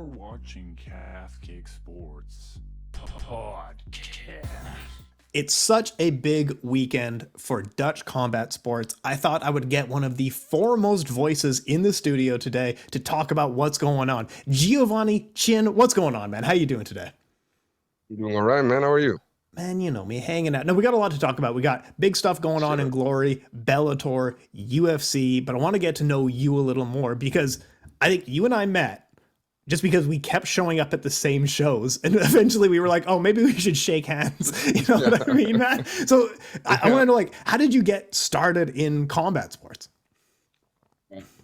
watching Calf Kick Sports Podcast. It's such a big weekend for Dutch combat sports. I thought I would get one of the foremost voices in the studio today to talk about what's going on. Giovanni Tjin, what's going on, man? How you doing today? You doing all right, man? How are you? Man, you know me, hanging out. Now, we got a lot to talk about. We got big stuff going on in Glory, Bellator, UFC, but I want to get to know you a little more because I think you and I met just because we kept showing up at the same shows, and eventually we were like, oh, maybe we should shake hands. You know what I mean, man? So I want to know, like, how did you get started in combat sports?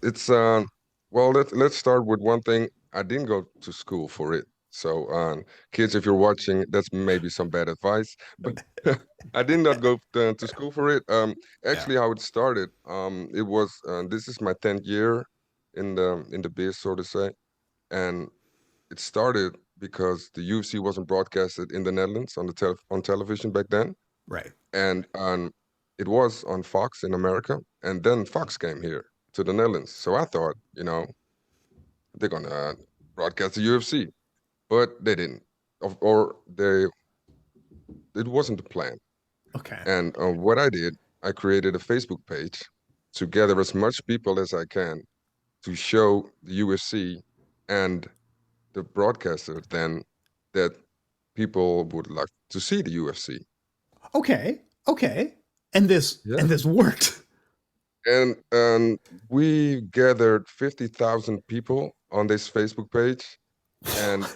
It's well, let's start with one thing. I didn't go to school for it. So, kids, if you're watching, that's maybe some bad advice, but I did not go to school for it. Actually, how it started, it was this is my 10th year in the biz, so to say. And it started because the UFC wasn't broadcasted in the Netherlands on television back then. Right. And it was on Fox in America. And then Fox came here to the Netherlands. So I thought, they're going to broadcast the UFC. But they didn't. It wasn't the plan. Okay. And what I did, I created a Facebook page to gather as much people as I can to show the UFC and the broadcaster then that people would like to see the UFC. Okay. And this worked. And we gathered 50,000 people on this Facebook page, and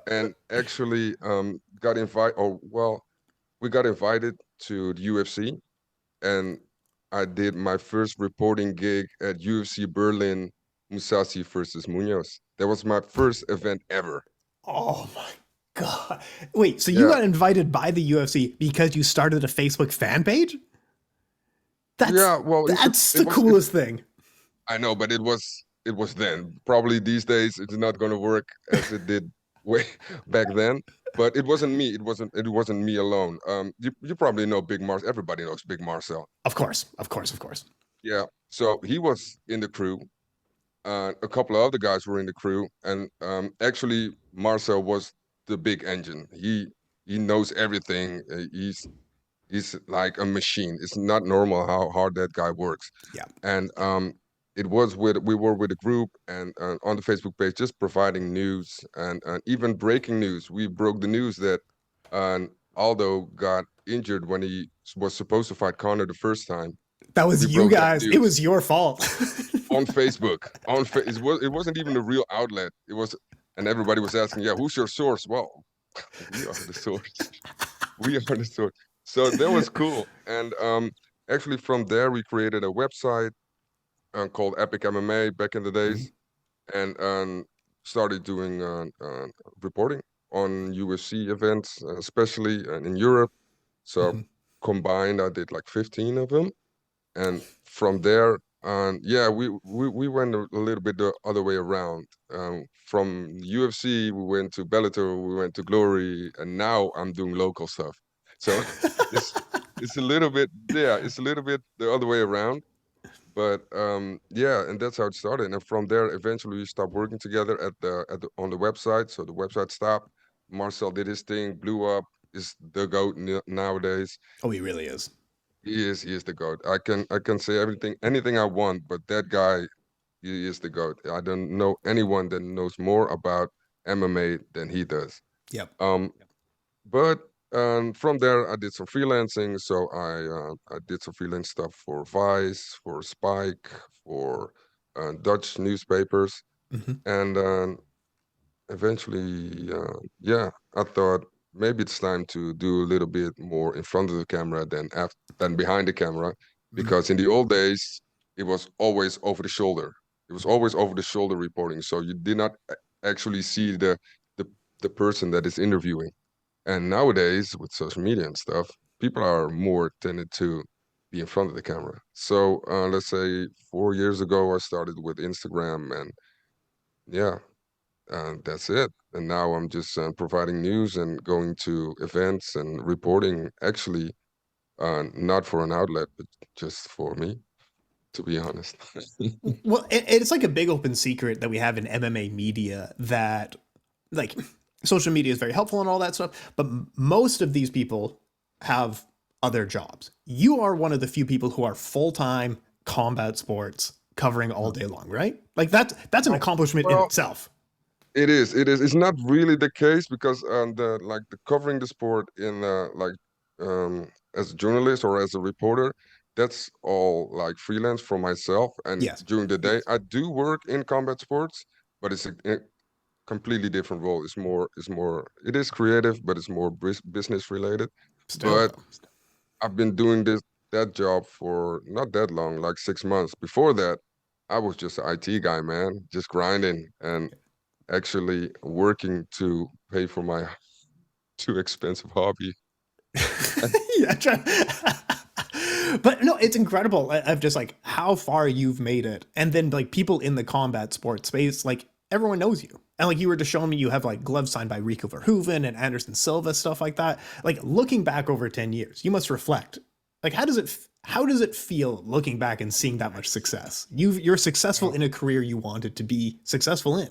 and actually we got invited to the UFC, and I did my first reporting gig at UFC Berlin, Mousasi versus Munoz. That was my first event ever. Oh my God. Wait, so you got invited by the UFC because you started a Facebook fan page? That's the coolest thing. I know, but it was then. Probably these days it's not going to work as it did way back then. But it wasn't me. It wasn't me alone. You probably know Big Marcel. Everybody knows Big Marcel. Of course. Yeah. So he was in the crew. A couple of other guys were in the crew, and actually Marcel was the big engine. He knows everything. He's like a machine. It's not normal how hard that guy works. Yeah. And we were with a group and on the Facebook page just providing news and even breaking news. We broke the news that Aldo got injured when he was supposed to fight Conor the first time. That was you guys. It was your fault. On Facebook. It wasn't even a real outlet. It was, and everybody was asking, who's your source? Well, we are the source. So that was cool. And actually from there, we created a website called Epic MMA back in the days, and started doing reporting on UFC events, especially in Europe. So combined, I did like 15 of them. And from there, we went a little bit the other way around. From UFC, we went to Bellator, we went to Glory, and now I'm doing local stuff. So it's a little bit the other way around. But and that's how it started. And from there, eventually we stopped working together on the website. So the website stopped. Marcel did his thing, blew up. Is the GOAT nowadays. Oh, he really is. He is the GOAT. I can say anything I want, but that guy, he is the GOAT. I don't know anyone that knows more about MMA than he does. Yep. But from there I did some freelancing. So I did some freelance stuff for Vice, for Spike, for Dutch newspapers, and eventually, I thought maybe it's time to do a little bit more in front of the camera than behind the camera, because in the old days it was always over the shoulder. It was always over the shoulder reporting, so you did not actually see the person that is interviewing. And nowadays with social media and stuff, people are more tended to be in front of the camera. So let's say 4 years ago, I started with Instagram, and that's it. And now I'm just providing news and going to events and reporting, actually, not for an outlet, but just for me. to be honest. Well, it's like a big open secret that we have in MMA media that, like, social media is very helpful and all that stuff, but most of these people have other jobs. You are one of the few people who are full-time combat sports covering all day long, right? Like that's an accomplishment in Well, itself. it is. It is. It's not really the case because the covering the sport in as a journalist or as a reporter, that's all like freelance for myself. And Yes. during the day, I do work in combat sports, but it's a completely different role. It is creative, but it's more business related. Still But though. I've been doing that job for not that long, like 6 months. Before that, I was just an IT guy, man, just grinding and actually working to pay for my too expensive hobby. Yeah. But no, it's incredible of just like how far you've made it. And then like people in the combat sports space, like everyone knows you. And like you were just showing me you have like gloves signed by Rico Verhoeven and Anderson Silva, stuff like that. Like looking back over 10 years, you must reflect. Like how does it feel looking back and seeing that much success? You're successful in a career you wanted to be successful in.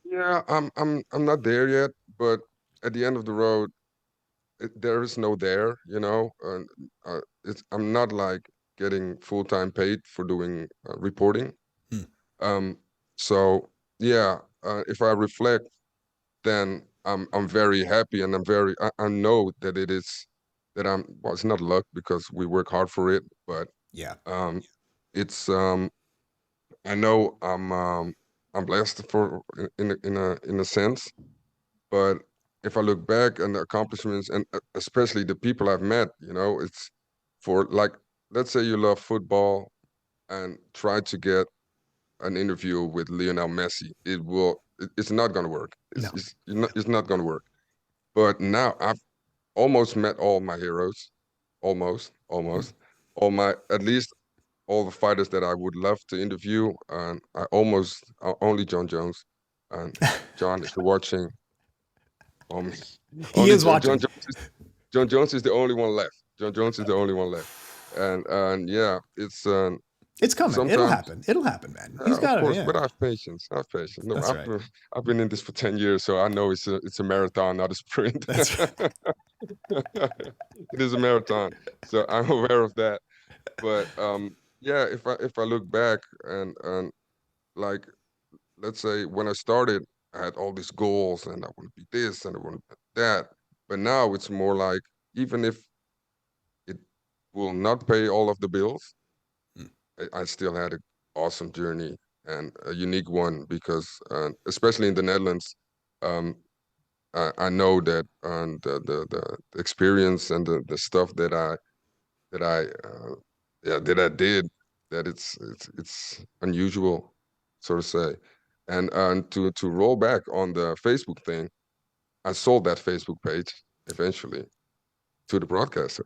Yeah, I'm not there yet, but at the end of the road, there is no there, you know. And I'm not like getting full-time paid for doing reporting. Hmm. Um, so yeah, if I reflect, then I'm very happy, and I know that it is that well, it's not luck because we work hard for it, but Yeah. um, it's I know I'm blessed for in a sense, but if I look back and the accomplishments and especially the people I've met, you know, it's for like let's say you love football and try to get an interview with Lionel Messi. It's not going to work. No. It's not going to work. But now I've almost met all my heroes, almost all my at least all the fighters that I would love to interview. And I almost only John Jones. And John, if you're watching, um, He is watching. John Jones is the only one left. John Jones is the only one left. And yeah, it's It's coming. It'll sometimes. happen. It'll happen, man. He's Yeah, of got it. course, Yeah. but I have patience. I have patience. No, That's right. I've been in this for 10 years, so I know it's a marathon, not a sprint. That's right. It is a marathon, so I'm aware of that. But yeah, if I look back and like let's say when I started, I had all these goals and I want to be this and I want to be that. But now it's more like even if it will not pay all of the bills, I still had an awesome journey and a unique one because, especially in the Netherlands, um, I know that the experience and the stuff that I yeah that I did that it's unusual, so to say, and to roll back on the Facebook thing, I sold that Facebook page eventually to the broadcaster.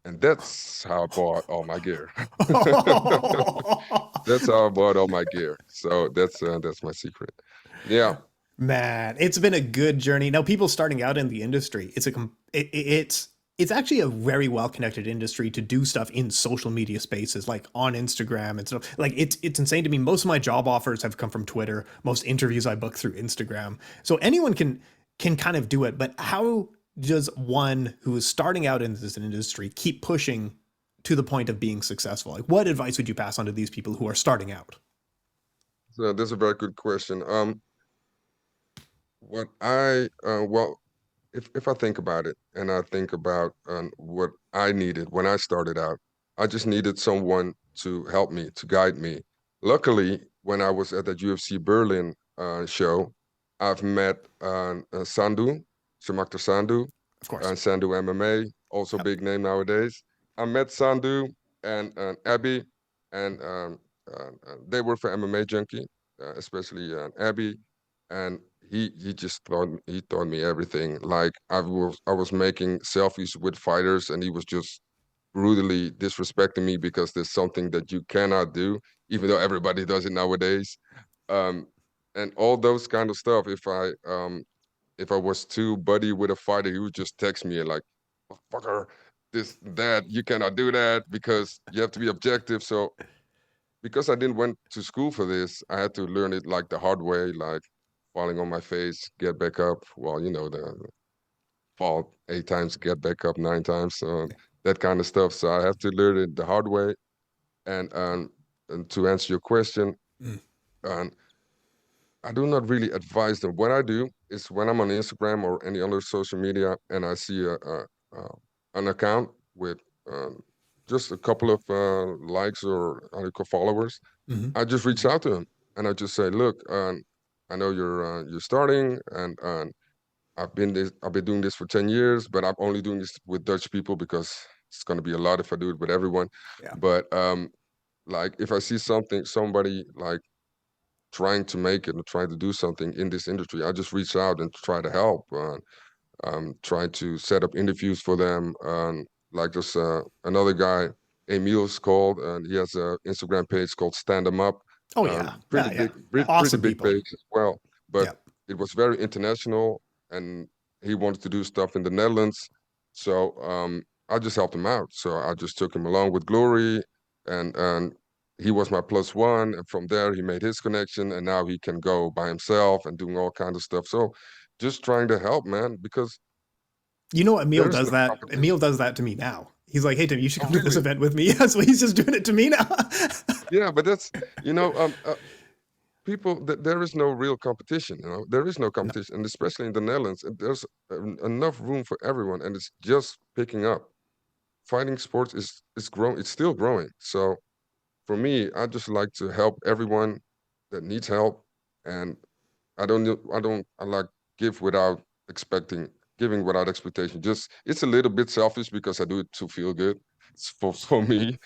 And that's how I bought all my gear. That's how I bought all my gear. So that's my secret. Yeah. Man, it's been a good journey. Now, people starting out in the industry, it's actually a very well connected industry to do stuff in social media spaces like on Instagram and stuff. Like it's insane to me. Most of my job offers have come from Twitter. Most interviews I book through Instagram. So anyone can kind of do it. But how does one who is starting out in this industry keep pushing to the point of being successful? Like, what advice would you pass on to these people who are starting out? So that's a very good question. What I well, if I think about it and I think about what I needed when I started out, I just needed someone to help me, to guide me. Luckily, when I was at the UFC Berlin show, I've met Sandu, Shamakta Sandu, Of course. Sandu MMA, also Yep. big name nowadays. I met Sandu and Abby, and they work for MMA Junkie, especially Abby, and he just taught me everything. Like I was making selfies with fighters, and he was just brutally disrespecting me because there's something that you cannot do, even though everybody does it nowadays. Um, and all those kind of stuff. If I was too buddy with a fighter, he would just text me and like, fucker, this, that, you cannot do that because you have to be objective. So because I didn't went to school for this, I had to learn it like the hard way, like falling on my face, get back up. Well, the fall 8 times, get back up 9 times, that kind of stuff. So I have to learn it the hard way. And to answer your question, Mm. um, I do not really advise them. What I do is when I'm on Instagram or any other social media and I see an account with just a couple of likes or followers, Hmm. I just reach out to them and I just say, look, I know you're starting, and I've been doing this for 10 years, but I'm only doing this with Dutch people because it's going to be a lot if I do it with everyone. Yeah. But like if I see somebody like trying to make it or trying to do something in this industry, I just reach out and try to help. Trying to set up interviews for them. Like there's another guy, Emil's called, and he has an Instagram page called Stand 'Em Up. Oh yeah. Pretty Yeah. Yeah. big, pretty Awesome big people. page as well. But Yeah. it was very international, and he wanted to do stuff in the Netherlands. So I just helped him out. So I just took him along with Glory, and he was my plus one. And from there, he made his connection, and now he can go by himself and doing all kinds of stuff. So just trying to help, man, because Emil there's does no that. Emil competition. does that to me now. He's like, hey Tim, you should Oh, come to this really? event with me. Yeah, so he's just doing it to me now. Yeah, but that's you know, people. There is no real competition. There is no No. competition, and especially in the Netherlands, there's enough room for everyone, and it's just picking up. Fighting sports is growing. It's still growing. So for me, I just like to help everyone that needs help, and I like give without expecting, giving without expectation. Just it's a little bit selfish because I do it to feel good. It's for me.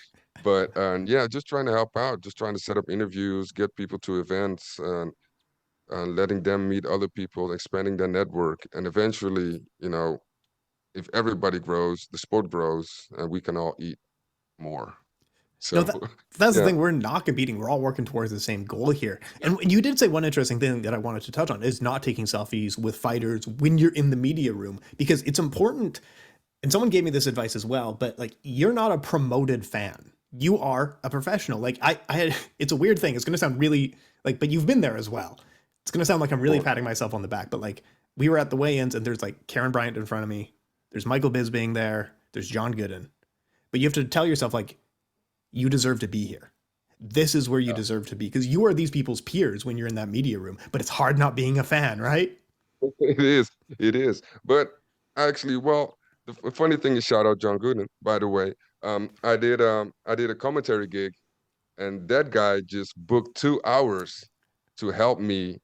But yeah, just trying to help out, just trying to set up interviews, get people to events, and letting them meet other people, expanding their network. And eventually, if everybody grows, the sport grows, and we can all eat more. No, So that's the yeah. thing. We're not competing. We're all working towards the same goal here. And you did say one interesting thing that I wanted to touch on is not taking selfies with fighters when you're in the media room, because it's important. And someone gave me this advice as well, but like, you're not a promoted fan. You are a professional. Like it's a weird thing. It's going to sound really like, but you've been there as well. It's going to sound like I'm really Sure. patting myself on the back, but like, we were at the weigh-ins and there's like Karen Bryant in front of me. There's Michael Bisping there. There's John Gooden. But you have to tell yourself, like, you deserve to be here. This is where you deserve to be, because you are these people's peers when you're in that media room. But it's hard not being a fan, right? It is. It is. But actually, well, the funny thing is, shout out John Gooden, by the way. I did a commentary gig, and that guy just booked 2 hours to help me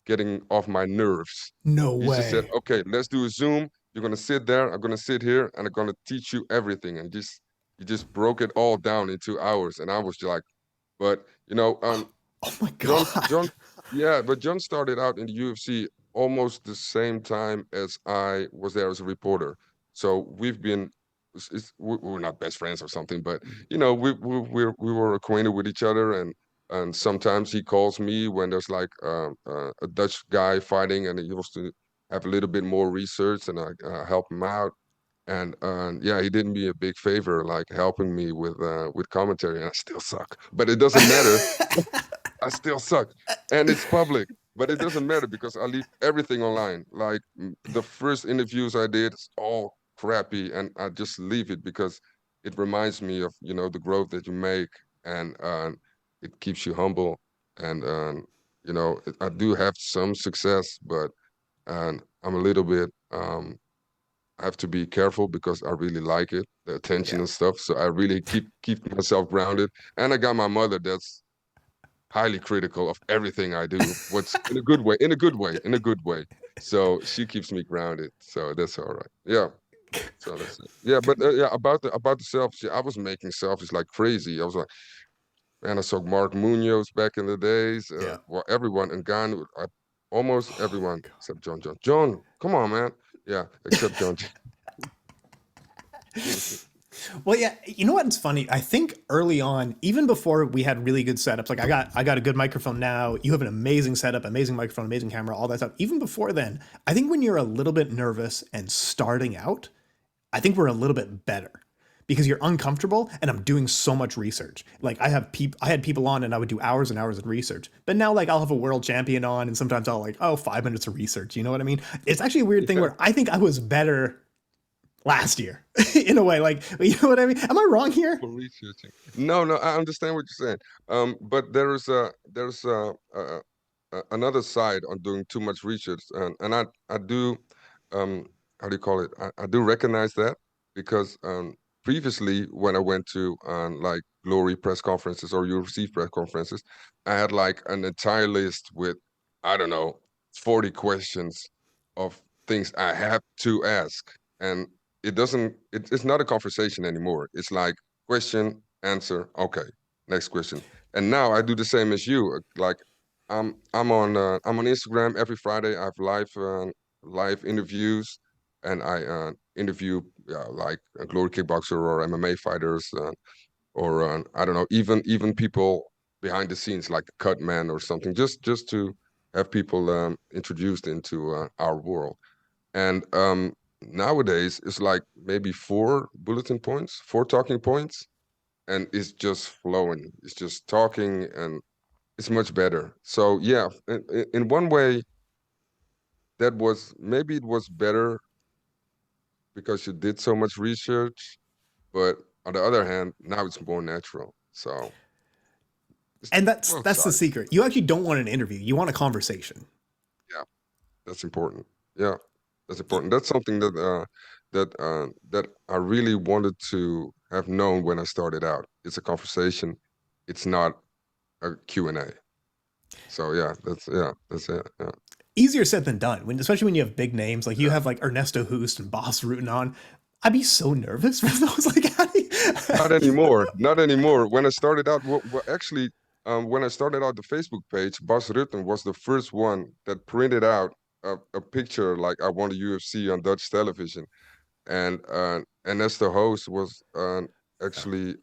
getting off my nerves. No He just said, way. "Okay, let's do a Zoom. You're gonna sit there. I'm gonna sit here, and I'm gonna teach you everything." And just he just broke it all down in 2 hours, and I was like, but Oh my John, God. John, yeah, but John started out in the UFC almost the same time as I was there as a reporter. So we've been, we're not best friends or something, but we were acquainted with each other, and sometimes he calls me when there's like a Dutch guy fighting, and he wants to have a little bit more research, and I help him out. And yeah, he did me a big favor, like helping me with commentary, and I still suck, but it doesn't matter. I still suck, and it's public, but it doesn't matter because I leave everything online. Like the first interviews I did, it's all crappy, and I just leave it because it reminds me of the growth that you make, and it keeps you humble. And I do have some success, but I'm a little bit. I have to be careful because I really like it, the attention Yeah. and stuff. So I really keep myself grounded, and I got my mother that's highly critical of everything I do. What's in a good way, in a good way, in a good way. So she keeps me grounded. So that's all right. Yeah. So that's it. Yeah, but yeah, about the selfies. Yeah, I was making selfies like crazy. I was like, man, I saw Mark Munoz back in the days. Yeah. Well, everyone and Gan, almost Oh my everyone God. except John. John, come on, man. Yeah, except John. Well, yeah, you know what's funny? I think early on, even before we had really good setups, like I got a good microphone now. You have an amazing setup, amazing microphone, amazing camera, all that stuff. Even before then, I think when you're a little bit nervous and starting out, I think we're a little bit better because you're uncomfortable and I'm doing so much research. Like I had people on and I would do hours and hours of research. But now like I'll have a world champion on and sometimes I'll like, oh, 5 minutes of research. You know what I mean? It's actually a weird thing where I think I was better last year in a way. Like, you know what I mean? Am I wrong here? For researching. No, no, I understand what you're saying. But another side on doing too much research, and I do, how do you call it? I do recognize that because previously when I went to like Glory press conferences or UFC press conferences, I had like an entire list with, I don't know, 40 questions of things I have to ask, and it's not a conversation anymore. It's like question, answer, okay, next question. And now I do the same as you. Like I'm on Instagram every Friday. I have live interviews, and I interview like a Glory kickboxer or MMA fighters, or I don't know, even people behind the scenes like the cut man or something, just to have people introduced into our world. And nowadays it's like maybe four bulletin points, four talking points, and it's just flowing. It's just talking, and it's much better. So yeah, in one way, that was maybe it was better because you did so much research, but on the other hand, now it's more natural. So it's And that's both that's the sides. secret. You actually don't want an interview. You want a conversation. Yeah, that's important. Yeah, that's important. That's something that I really wanted to have known when I started out. It's a conversation. It's not a Q and A. So that's it. Yeah. Easier said than done. Especially when you have big names like you have like Ernesto Hoost and Boss Rutan on. I'd be so nervous for those. Like, how do you... Not anymore. Not anymore. When I started out, actually, when I started out the Facebook page, Bas Rutten was the first one that printed out a picture like I won the UFC on Dutch television, and as the host was actually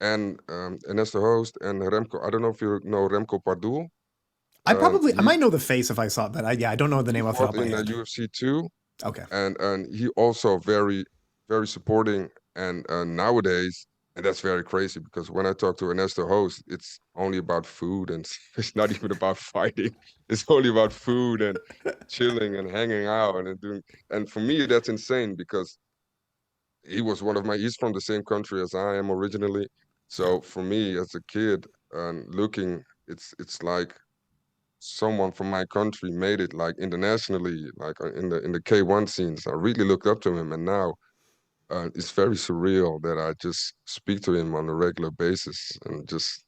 and as the host and Remco. I don't know if you know Remco Pardoel. I He might know the face if I saw it, but I don't know the he name off the top fought of my in head. UFC 2, Okay. and he also very supporting, and nowadays, and that's very crazy because when I talk to Ernesto host, it's only about food, and it's not even about fighting. It's only about food and chilling and hanging out and doing, and for me that's insane because he's from the same country as I am originally. Yeah. So for me as a kid, looking, it's like someone from my country made it like internationally, like in the K1 scenes. I really looked up to him, and now it's very surreal that I just speak to him on a regular basis and just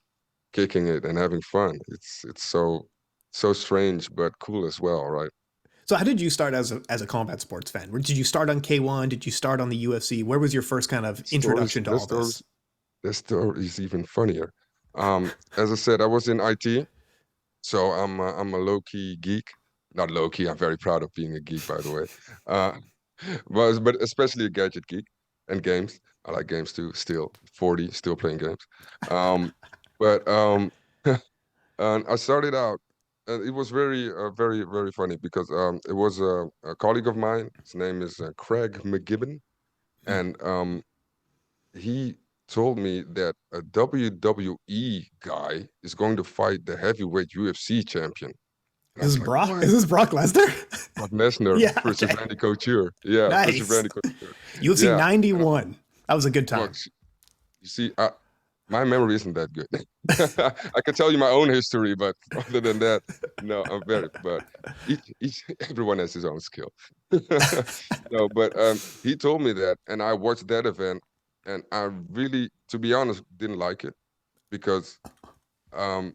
kicking it and having fun. It's so strange but cool as well, right? So how did you start as a combat sports fan? Did you start on K1? Did you start on the UFC? Where was your first kind of Stories, introduction to that all this? stories, that story is even funnier. As I said, I was in IT, so I'm a low key geek. Not low key. I'm very proud of being a geek, by the way. Uh, but especially a gadget geek and games. I like games too. Still 40, still playing games. Um, but and I started out, and it was very funny because it was a colleague of mine. His name is Craig McGibbon, and he told me that a WWE guy is going to fight the heavyweight UFC champion. And I Is this was like, Brock? what? Is this Brock Lesnar? Brock Lesnar Yeah. versus Okay. Randy Couture. Yeah, versus Nice. Randy Couture. UFC Yeah. And 91. That was a good look, time. you see, my memory isn't that good. I can tell you my own history, but other than that, no, but everyone has his own skill. No, but he told me that, and I watched that event, and I really, to be honest, didn't like it because um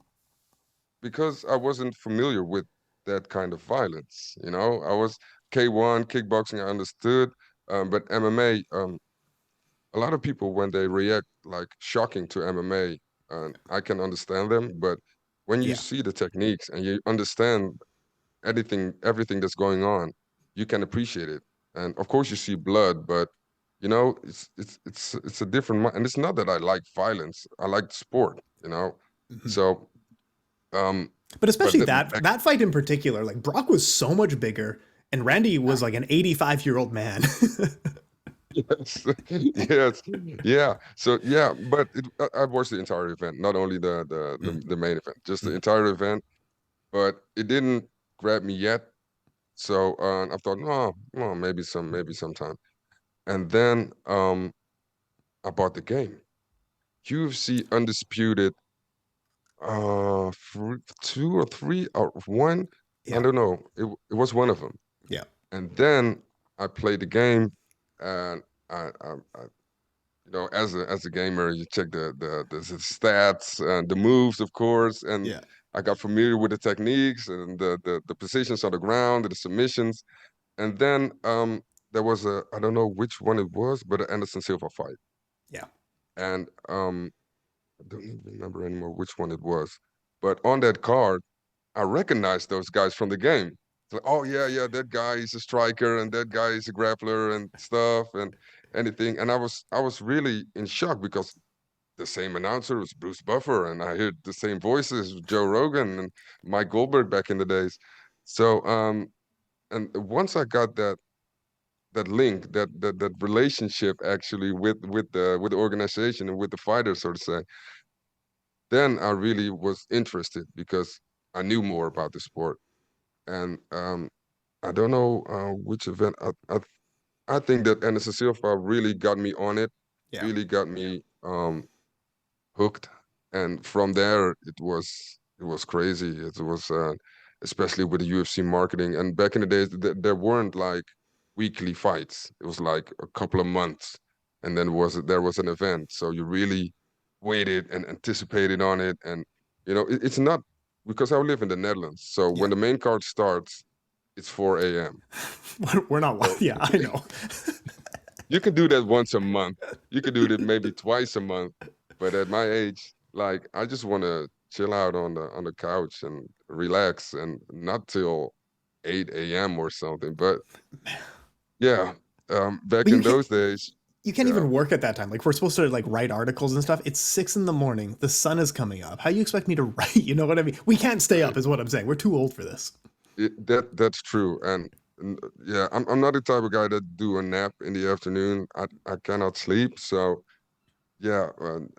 because I wasn't familiar with that kind of violence. I was K1 kickboxing, I understood, but MMA, a lot of people when they react like shocking to MMA, I can understand them, but when you Yeah. see the techniques and you understand everything that's going on, you can appreciate it. And of course, you see blood, but it's a different. And it's not that I like violence; I like sport. Mhm. So um, But but especially that fight in particular, like Brock was so much bigger and Randy was like an 85-year-old man. Yes, yes, yeah. So yeah, but I watched the entire event, not only the main event, just the entire event. But it didn't grab me yet. So I thought, oh, well, maybe sometime. And then I bought the game, UFC Undisputed, two or three or one, I Yeah. don't know. It was one of them. Yeah. And then I played the game, and I as a gamer, you check the stats and the moves, of course, and Yeah. I got familiar with the techniques and the positions on the ground, the submissions, and then there was I don't know which one it was, but an Anderson Silva fight, Yeah. and I don't even remember anymore which one it was, but on that card, I recognized those guys from the game. It's like, oh yeah, that guy is a striker, and that guy is a grappler and stuff, and anything. And I was really in shock because the same announcer was Bruce Buffer, and I heard the same voices, Joe Rogan and Mike Goldberg back in the days. So and once I got that link, that relationship actually with the organization and with the fighters, so to say, then I really was interested because I knew more about the sport. And I don't know which event. I think that Anderson Silva really got me on it, Yeah. really got me hooked, and from there it was crazy. It was especially with the UFC marketing. And back in the days, there weren't like weekly fights. It was like a couple of months, and then there was an event. So you really waited and anticipated on it. And it's not because I live in the Netherlands. So Yeah. when the main card starts, it's 4 a.m. We're not. So Yeah, I know. you can do that once a month. You could do that maybe twice a month. But at my age, like I just want to chill out on the couch and relax, and not till 8 a.m. or something. But yeah, back But in those days, you can't yeah, even work at that time. Like we're supposed to like write articles and stuff. It's 6 a.m. The sun is coming up. How do you expect me to write? You know what I mean? We can't stay up, is what I'm saying. We're too old for this. that's true. And yeah, I'm not the type of guy that do a nap in the afternoon. I cannot sleep. So yeah,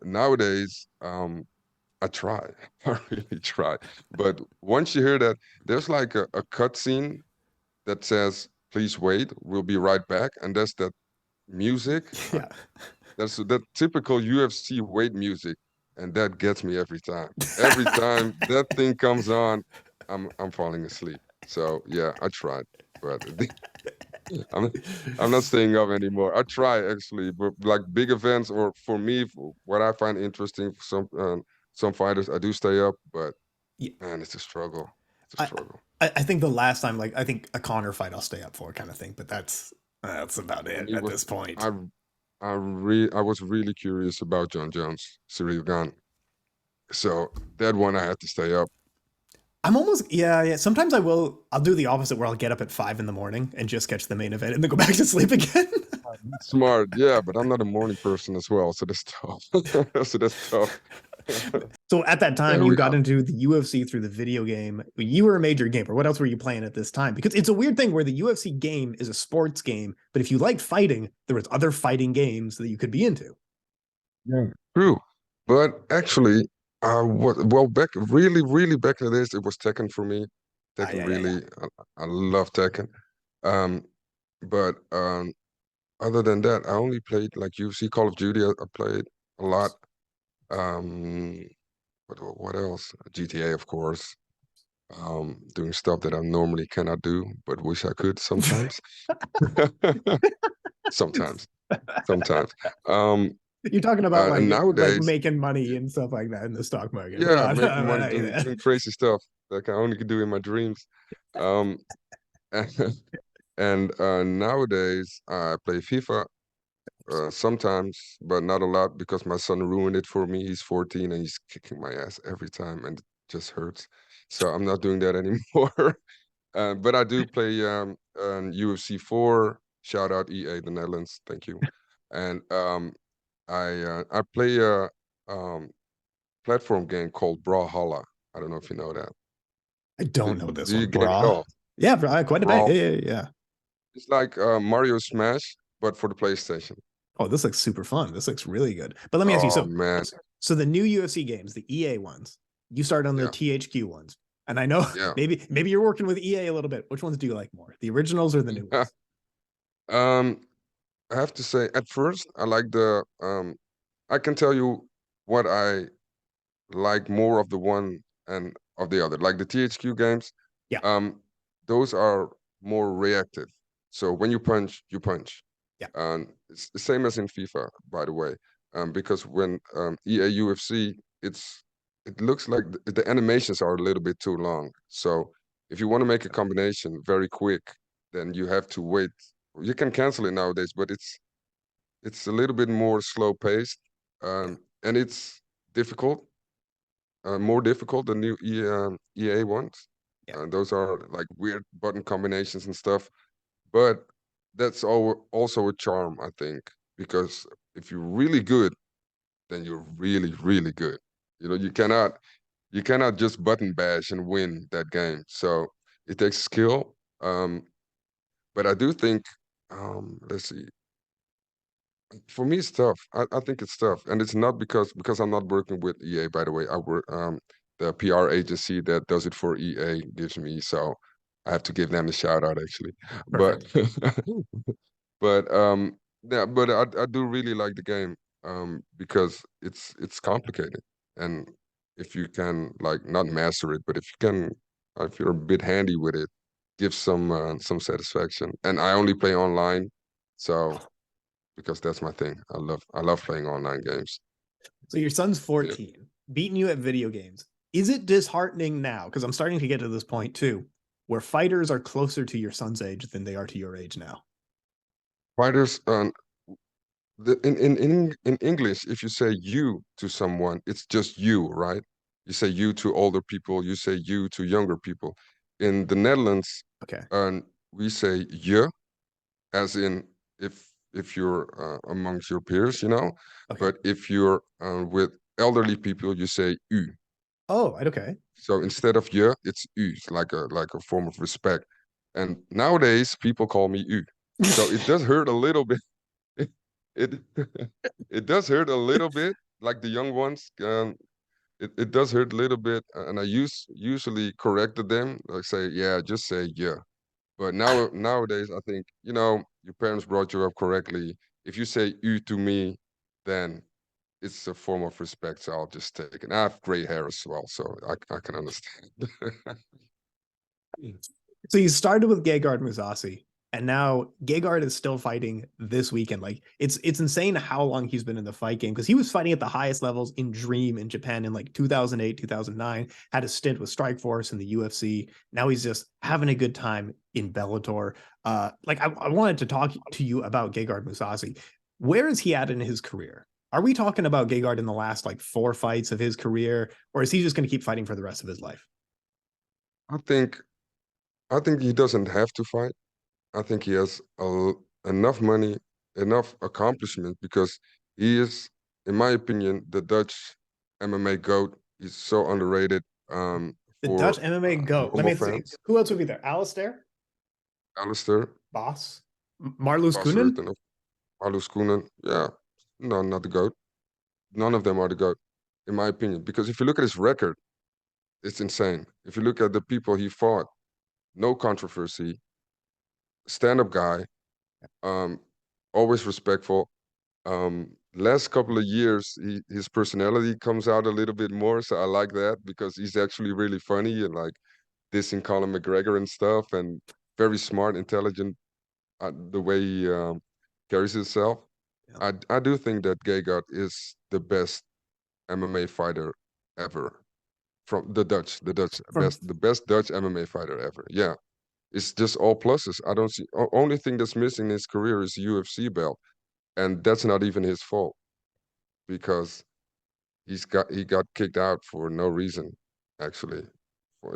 nowadays, I try. I really try. But once you hear that, there's like a cut scene that says, "Please wait, we'll be right back," and that's that music. Yeah. That's that typical UFC wait music, and that gets me every time. Every time that thing comes on, I'm falling asleep. So yeah, I tried, but I'm I'm not staying up anymore. I try actually, but like big events or for me, what I find interesting for some fighters, I do stay up, but Yeah. man, it's a struggle. It's a I, struggle. I think the last time, like I think a Connor fight I'll stay up for kind of thing, but that's about For it me, at was this point. I was really curious about John Jones, Cyril Gane. So that one I had to stay up. I'm almost yeah. Sometimes I'll do the opposite where I'll get up at 5 a.m. and just catch the main event and then go back to sleep again. Smart, yeah, but I'm not a morning person as well, so that's tough. So that's tough. So at that time, Yeah, you got into the UFC through the video game. You were a major gamer. What else were you playing at this time? Because it's a weird thing where the UFC game is a sports game, but if you liked fighting, there was other fighting games that you could be into. yeah, true. But actually, well back really back in the days, it was Tekken for me. Ah, Tekken yeah, yeah, yeah. really, I love Tekken. Um, but other than that, I only played like UFC, Call of Duty. I played a lot. Um, what else? GTA, of course. Doing stuff that I normally cannot do, but wish I could sometimes. Sometimes, sometimes. Um, You're talking about and like nowadays, making money and stuff like that in the stock market. yeah, Yeah, making money yeah. doing crazy stuff that I only can do in my dreams. Um, and nowadays I play FIFA sometimes, but not a lot because my son ruined it for me. He's 14 and he's kicking my ass every time, and it just hurts. So I'm not doing that anymore. But I do play UFC 4. Shout out EA, the Netherlands. Thank you. And I play a platform game called Brawlhalla. I don't know if you know that. I Do, don't know this do you one, game at brah. all? Yeah, quite a bit. Brawl. Yeah, yeah, yeah. It's like Mario Smash, but for the PlayStation. Oh, this looks super fun. This looks really good. But let me ask you, Oh man, so the new UFC games, the EA ones, you start on the yeah, THQ ones. And I know yeah. maybe you're working with EA a little bit. Which ones do you like more? The originals or the new ones? um, I have to say, at first, I like the. I can tell you what I like more of the one and of the other. Like the THQ games, Yeah. um, those are more reactive. So when you punch, you punch. Yeah. It's the same as in FIFA, by the way. Because when EA UFC, it looks like the animations are a little bit too long. So if you want to make a combination very quick, then you have to wait. You can cancel it nowadays, but it's a little bit more slow paced, Yeah. and it's difficult, more difficult than new EA ones. Yeah. Those are like weird button combinations and stuff, but that's also a charm, I think, because if you're really good, then you're really, really good. You know, you cannot just button bash and win that game. So it takes skill. But I do think, let's see, for me it's tough. I think it's tough, and it's not because I'm not working with EA. By the way, I work the PR agency that does it for EA gives me, so I have to give them a shout out actually. But Perfect. but yeah, but I do really like the game because it's complicated, and if you can like not master it, but if you're a bit handy with it, gives some satisfaction. And I only play online, so because that's my thing. I love playing online games. So your son's Yeah. 14, beating you at video games. Is it disheartening now? Because I'm starting to get to this point too, where fighters are closer to your son's age than they are to your age now. Fighters, in English, if you say you to someone, it's just you, right? You say you to older people, you say you to younger people. In the Netherlands, Okay. we say je, as in if you're amongst your peers, you know. Okay. But if you're with elderly people, you say u. Oh, right. Okay. So instead of je, it's u, it's like a form of respect. And nowadays, people call me u. So it does hurt a little bit. It it does hurt a little bit, like the young ones. It does hurt a little bit, and I usually corrected them, like say, yeah, just say yeah. But nowadays, I think your parents brought you up correctly. If you say "u" to me, then it's a form of respect, so I'll just take it. And I have gray hair as well, so I can understand. So you started with Gegard Mousasi, and now Gegard is still fighting this weekend. Like it's insane how long he's been in the fight game because he was fighting at the highest levels in Dream in Japan in like 2008, 2009, had a stint with Strikeforce in the UFC. Now he's just having a good time in Bellator. I wanted to talk to you about Gegard Mousasi. Where is he at in his career? Are we talking about Gegard in the last like 4 fights of his career, or is he just going to keep fighting for the rest of his life? I think I think he doesn't have to fight. I think he has enough money, enough accomplishment because he is, in my opinion, the Dutch MMA GOAT. He's so underrated The Dutch for MMA GOAT. Let normal me see. fans. Who else would be there? Alistair? Alistair, Boss? Marloes Bas Koenen? Rutten, Marloes Koenen. Yeah, no, not the GOAT. None of them are the GOAT, in my opinion. Because if you look at his record, it's insane. If you look at the people he fought, no controversy, stand-up guy, um, always respectful. Last couple of years, his personality comes out a little bit more, so I like that because he's actually really funny and like dissing Conor McGregor and stuff, and very smart, intelligent, the way he carries himself. Yeah. I do think that Gegard is the best MMA fighter ever from the Dutch From the best Dutch MMA fighter ever. Yeah, it's just all pluses. I don't see only thing that's missing in his career is UFC belt, and that's not even his fault because he got kicked out for no reason, actually,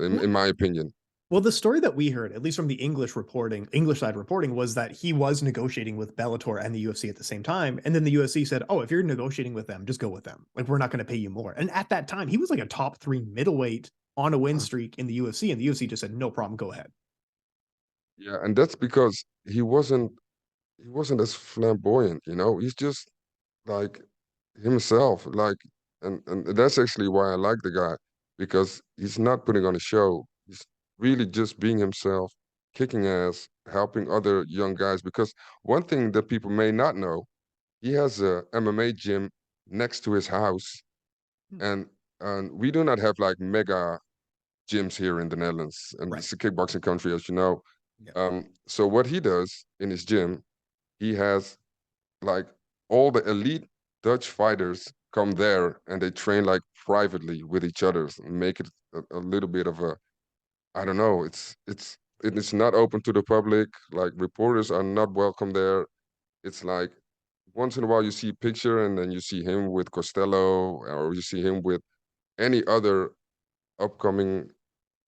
in my opinion. well, the story that we heard, at least from the English side reporting, was that he was negotiating with Bellator and the UFC at the same time. And then the UFC said, oh, if you're negotiating with them, just go with them. Like, we're not going to pay you more. And at that time, he was like a top 3 middleweight on a win streak in the UFC. And the UFC just said, no problem, go ahead. Yeah, and that's because he wasn't. he wasn't as flamboyant, you know. He's just like himself, like, and that's actually why I like the guy because he's not putting on a show. He's really just being himself, kicking ass, helping other young guys. Because one thing that people may not know, he has a MMA gym next to his house, Hmm. and we do not have like mega gyms here in the Netherlands, and Right. it's a kickboxing country, as you know. Yeah. So what he does in his gym, he has like all the elite Dutch fighters come there and they train like privately with each other and make it a little bit of a, I don't know, it's not open to the public. Like reporters are not welcome there. It's like once in a while you see a picture and then you see him with Costello or you see him with any other upcoming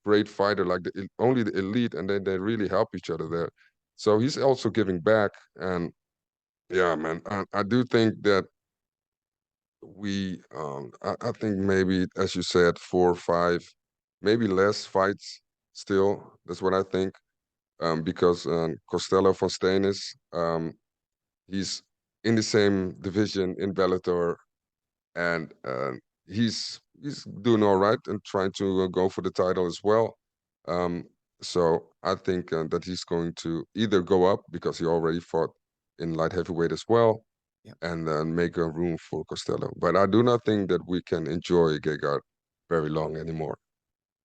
great fighter, like only the elite, and then they really help each other there. So he's also giving back, and yeah, man, I do think that I think maybe as you said, 4 or 5, maybe less fights still. That's what I think. Because Costello Van Steenis, he's in the same division in Bellator, and he's doing all right and trying to go for the title as well. Um, so I think that he's going to either go up because he already fought in light heavyweight as well, Yeah. and make a room for Costello. But I do not think that we can enjoy Gegard very long anymore,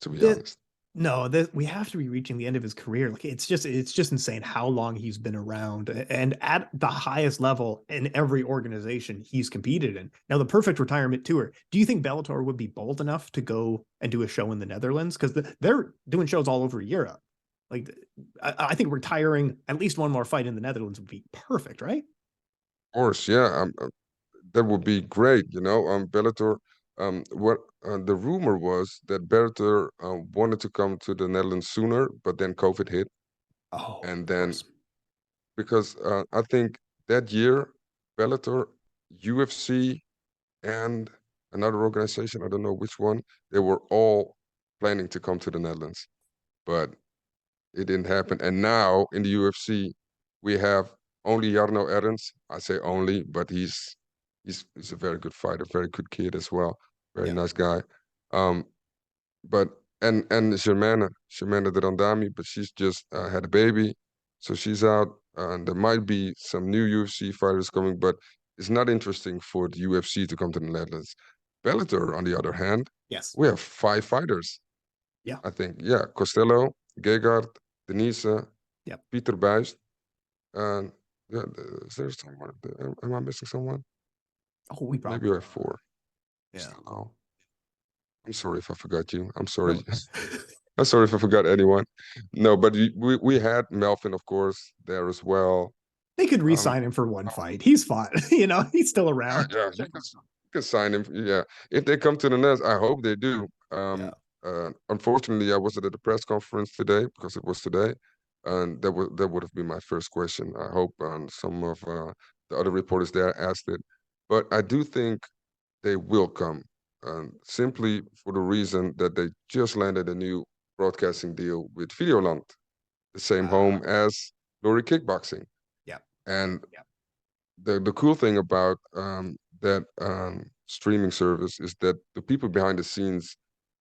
to be The, honest. no, we have to be reaching the end of his career. Like it's just insane how long he's been around and at the highest level in every organization he's competed in. Now, the perfect retirement tour. Do you think Bellator would be bold enough to go and do a show in the Netherlands? Because they're doing shows all over Europe. Like, I think retiring at least one more fight in the Netherlands would be perfect, right? Of course, yeah, that would be great. You know, Bellator. What the rumor was that Bellator wanted to come to the Netherlands sooner, but then COVID hit, Oh, and of then course. because I think that year Bellator, UFC, and another organization, I don't know which one, they were all planning to come to the Netherlands, but it didn't happen. And now in the UFC, we have only Jarno Errens. I say only, but he's a very good fighter, very good kid as well, very Yeah. nice guy. Um, but and Germaine de Randami, but she's just had a baby, so she's out. And there might be some new UFC fighters coming, but it's not interesting for the UFC to come to the Netherlands. Bellator, on the other hand, Yes. we have 5 fighters. Yeah. I think, yeah, Costello, Gegard, Denise, Yeah. Peter Buijs, and yeah, is there someone? Am I missing someone? Oh, we Maybe probably I have are. 4. Yeah. Still now. I'm sorry if I forgot you. I'm sorry. No. I'm sorry if I forgot anyone. No, but we had Melvin, of course, there as well. They could Um, re-sign him for one um, fight. He's fine. He's still yeah, around. yeah, you can sign him. Yeah, if they come to the Nets, I hope they do. Yeah. Unfortunately, I wasn't at the press conference today because it was today, and that would have been my first question. I hope some of the other reporters there asked it, but I do think they will come, simply for the reason that they just landed a new broadcasting deal with Videoland, the same home as Glory Kickboxing. Yeah. And the cool thing about that streaming service is that the people behind the scenes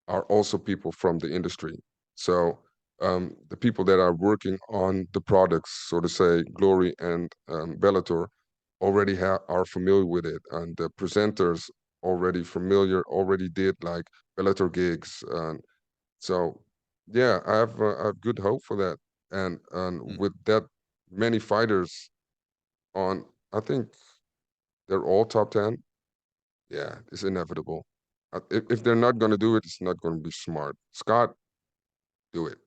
are also people from the industry. So the people that are working on the products, so to say, Glory and Bellator, already are familiar with it, and the presenters already familiar, already did like Bellator gigs. So yeah, I have good hope for that, and Mm. with that many fighters on, I think they're all top 10. Yeah, it's inevitable. If they're not going to do it, it's not going to be smart. Scott, do it,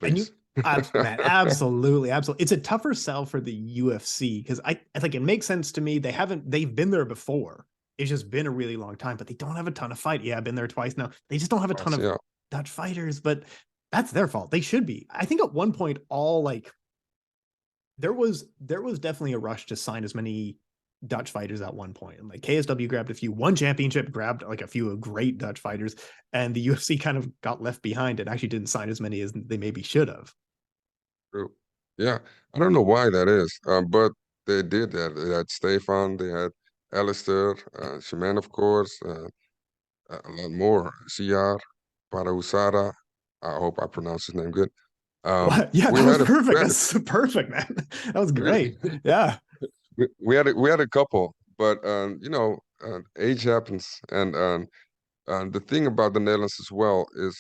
And you, please. man, absolutely, absolutely. It's a tougher sell for the UFC because I think it makes sense to me. They've been there before. It's just been a really long time, but they don't have a ton of fight. Yeah, I've been there twice now. They just don't have a ton of Yeah, Dutch fighters, but that's their fault. They should be. I think at one point, all like there was definitely a rush to sign as many Dutch fighters at one point. And like KSW grabbed a few, one championship, grabbed like a few great Dutch fighters, and the UFC kind of got left behind and actually didn't sign as many as they maybe should have. true. Yeah, I don't know why that is, but they did that. They had Stefan, they had Alistair, Shaman, of course, a lot more. Siar, Parahusara. I hope I pronounced his name good. What? Yeah, We that was had perfect. a That's perfect, man. That was really, great. Yeah. we had a couple, but age happens, and the thing about the Netherlands as well is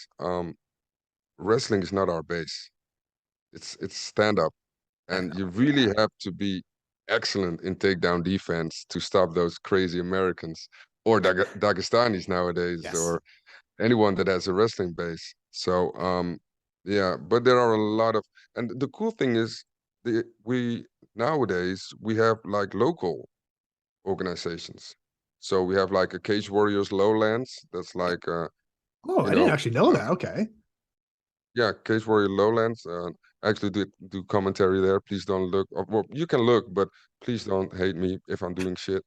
wrestling is not our base. It's stand up, I and you know. really Yeah. have to be excellent in takedown defense to stop those crazy Americans or Dagestanis nowadays, Yes. or anyone that has a wrestling base. So yeah, but there are a lot of, and the cool thing is we nowadays we have like local organizations. So we have like a Cage Warriors Lowlands. That's like Oh, you I didn't know actually know that. Okay. yeah, Cage Warrior Lowlands. I actually do commentary there. Please don't look. Well, you can look, but please don't hate me if I'm doing shit.